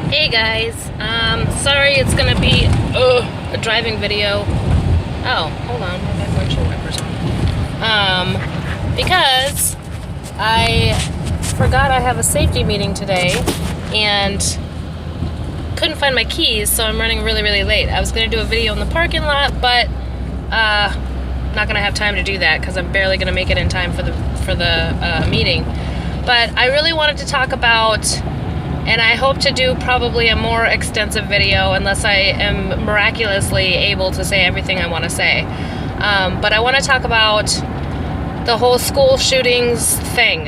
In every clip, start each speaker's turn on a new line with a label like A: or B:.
A: Hey guys, sorry it's gonna be a driving video. Oh, hold on, I got windshield wipers on. Because I forgot I have a safety meeting today and couldn't find my keys, so I'm running really, really late. I was gonna do a video in the parking lot, but not gonna have time to do that because I'm barely gonna make it in time for the meeting. But I really wanted to talk about, and I hope to do probably a more extensive video unless I am miraculously able to say everything I want to say. But I want to talk about the whole school shootings thing.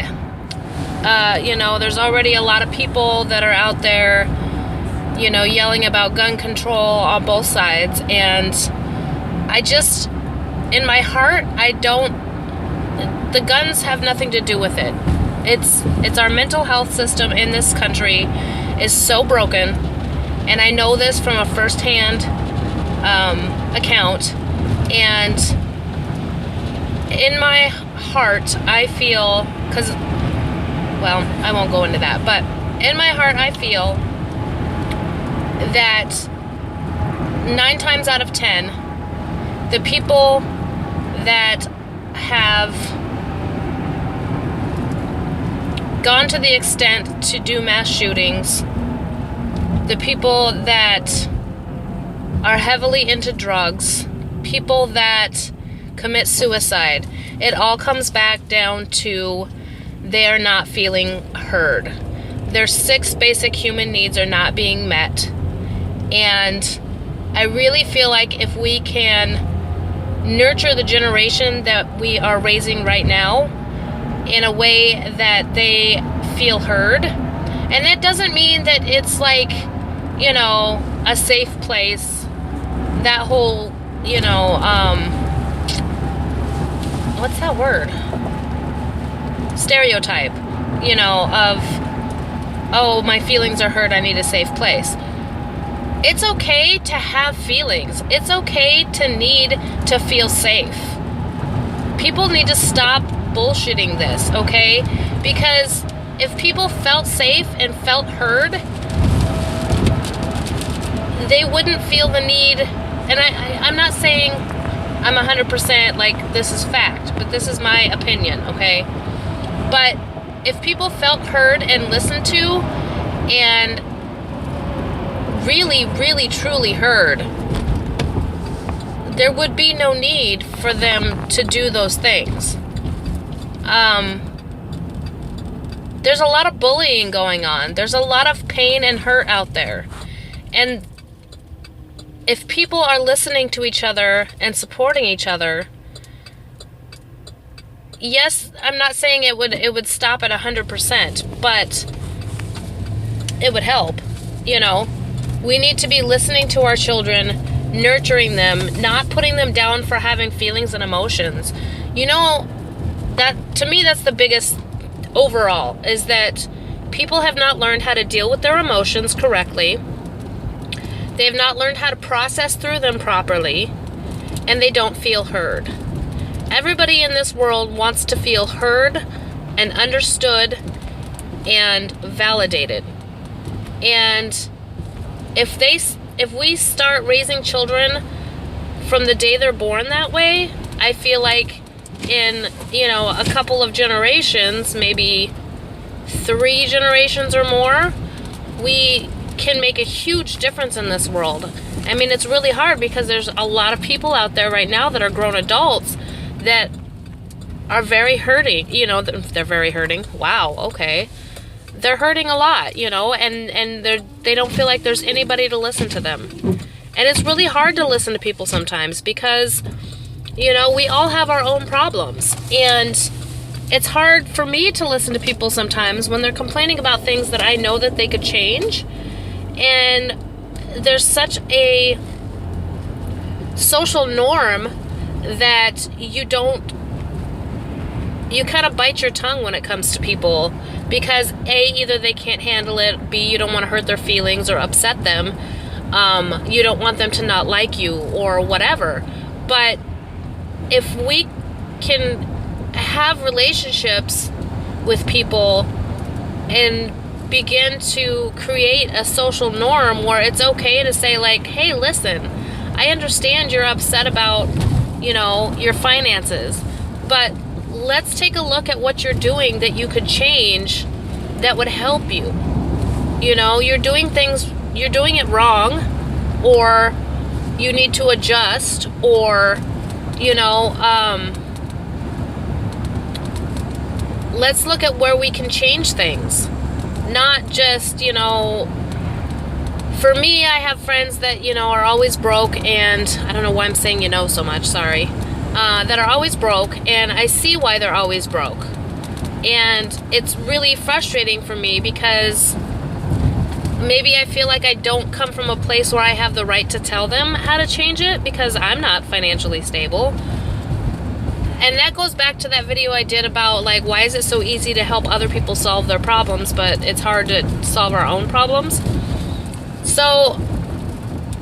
A: There's already a lot of people that are out there, yelling about gun control on both sides. And I just, in my heart, the guns have nothing to do with it. It's our mental health system in this country is so broken, and I know this from a first-hand account. And in my heart, I feel, I won't go into that, but in my heart, I feel that 9 times out of 10, the people that have gone to the extent to do mass shootings, the people that are heavily into drugs, people that commit suicide, it all comes back down to they are not feeling heard. Their 6 basic human needs are not being met. And I really feel like if we can nurture the generation that we are raising right now in a way that they feel heard. And that doesn't mean that it's like, a safe place. That whole, what's that word? Stereotype, of, oh, my feelings are hurt, I need a safe place. It's okay to have feelings. It's okay to need to feel safe. People need to stop bullshitting this, okay? Because if people felt safe and felt heard, they wouldn't feel the need. And I'm not saying I'm 100% like this is fact, but this is my opinion, okay? But if people felt heard and listened to and really, really, truly heard, there would be no need for them to do those things. There's a lot of bullying going on. There's a lot of pain and hurt out there. And if people are listening to each other and supporting each other, yes, I'm not saying it would stop at 100%, but it would help. We need to be listening to our children, nurturing them, not putting them down for having feelings and emotions. That, to me, that's the biggest overall, is that people have not learned how to deal with their emotions correctly. They have not learned how to process through them properly, and they don't feel heard. Everybody in this world wants to feel heard and understood and validated. And if we start raising children from the day they're born that way, I feel like in, a couple of generations, maybe 3 generations or more, we can make a huge difference in this world. I mean, it's really hard because there's a lot of people out there right now that are grown adults that are very hurting. They're very hurting. Wow, okay. They're hurting a lot, and they don't feel like there's anybody to listen to them. And it's really hard to listen to people sometimes because, we all have our own problems. And it's hard for me to listen to people sometimes when they're complaining about things that I know that they could change. And there's such a social norm that you kind of bite your tongue when it comes to people because A, either they can't handle it, B, you don't want to hurt their feelings or upset them, you don't want them to not like you or whatever. But if we can have relationships with people and begin to create a social norm where it's okay to say, like, hey, listen, I understand you're upset about, your finances, but let's take a look at what you're doing that you could change that would help you. You're doing it wrong, or you need to adjust, or, let's look at where we can change things. Not just, for me, I have friends that, are always broke, and I don't know why I'm saying so much, sorry, that are always broke, and I see why they're always broke. And it's really frustrating for me because maybe I feel like I don't come from a place where I have the right to tell them how to change it because I'm not financially stable. And that goes back to that video I did about, like, why is it so easy to help other people solve their problems, but it's hard to solve our own problems? So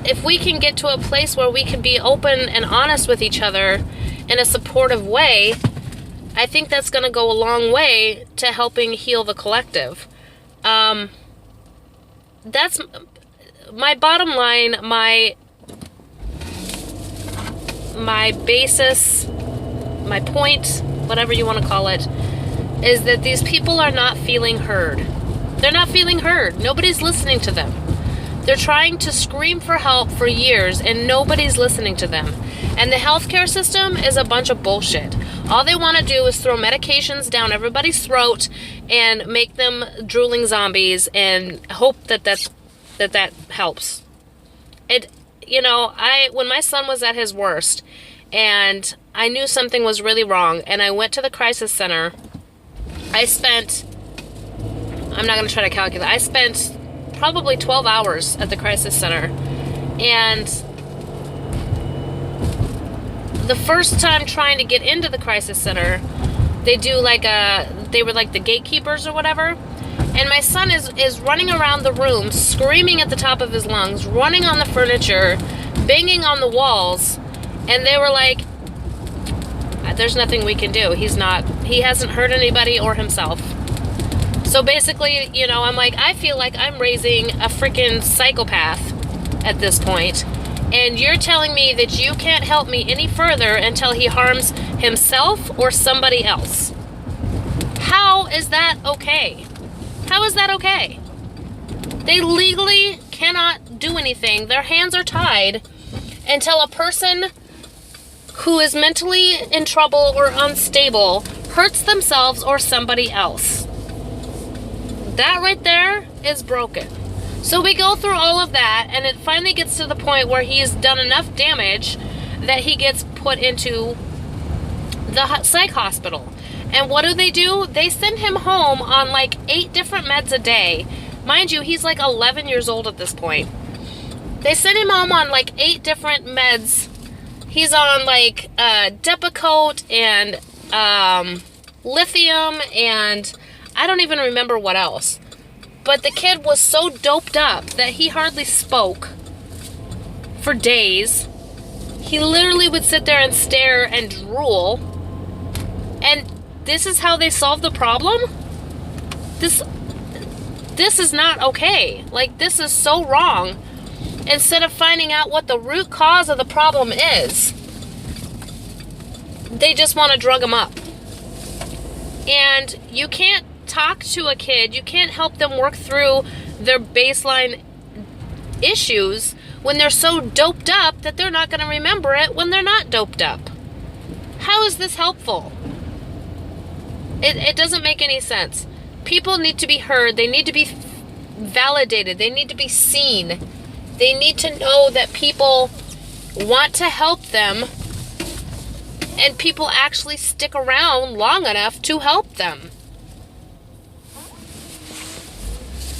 A: if we can get to a place where we can be open and honest with each other in a supportive way, I think that's going to go a long way to helping heal the collective. That's my bottom line, my basis, my point, whatever you want to call it, is that these people are not feeling heard. They're not feeling heard. Nobody's listening to them. They're trying to scream for help for years, and nobody's listening to them. And the healthcare system is a bunch of bullshit. All they want to do is throw medications down everybody's throat and make them drooling zombies and hope that helps. When my son was at his worst and I knew something was really wrong and I went to the crisis center, I'm not going to try to calculate, I spent probably 12 hours at the crisis center. And the first time trying to get into the crisis center, they were like the gatekeepers or whatever. And my son is running around the room, screaming at the top of his lungs, running on the furniture, banging on the walls. And they were like, there's nothing we can do. He hasn't hurt anybody or himself. So basically, I'm like, I feel like I'm raising a freaking psychopath at this point. And you're telling me that you can't help me any further until he harms himself or somebody else. How is that okay? How is that okay? They legally cannot do anything. Their hands are tied until a person who is mentally in trouble or unstable hurts themselves or somebody else. That right there is broken. So we go through all of that, and it finally gets to the point where he's done enough damage that he gets put into the psych hospital. And what do? They send him home on like 8 different meds a day. Mind you, he's like 11 years old at this point. They send him home on like 8 different meds. He's on like Depakote and lithium, and I don't even remember what else. But the kid was so doped up that he hardly spoke for days. He literally would sit there and stare and drool. And this is how they solve the problem? This is not okay. Like, this is so wrong. Instead of finding out what the root cause of the problem is, they just want to drug them up. And you can't talk to a kid, you can't help them work through their baseline issues when they're so doped up that they're not going to remember it when they're not doped up. How is this helpful? It doesn't make any sense. People need to be heard. They need to be validated. They need to be seen. They need to know that people want to help them, and people actually stick around long enough to help them.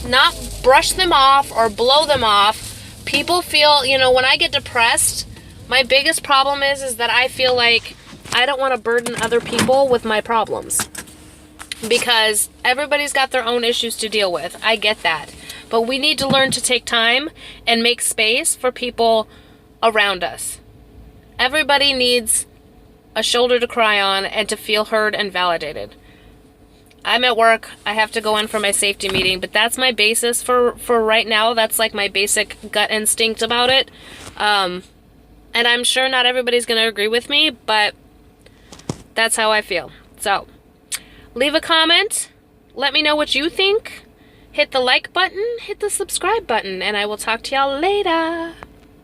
A: Not brush them off or blow them off. People feel, when I get depressed, my biggest problem is that I feel like I don't want to burden other people with my problems. Because everybody's got their own issues to deal with. I get that. But we need to learn to take time and make space for people around us. Everybody needs a shoulder to cry on and to feel heard and validated. I'm at work. I have to go in for my safety meeting, but that's my basis for right now. That's like my basic gut instinct about it. And I'm sure not everybody's going to agree with me, but that's how I feel. So, leave a comment. Let me know what you think. Hit the like button, hit the subscribe button, and I will talk to y'all later.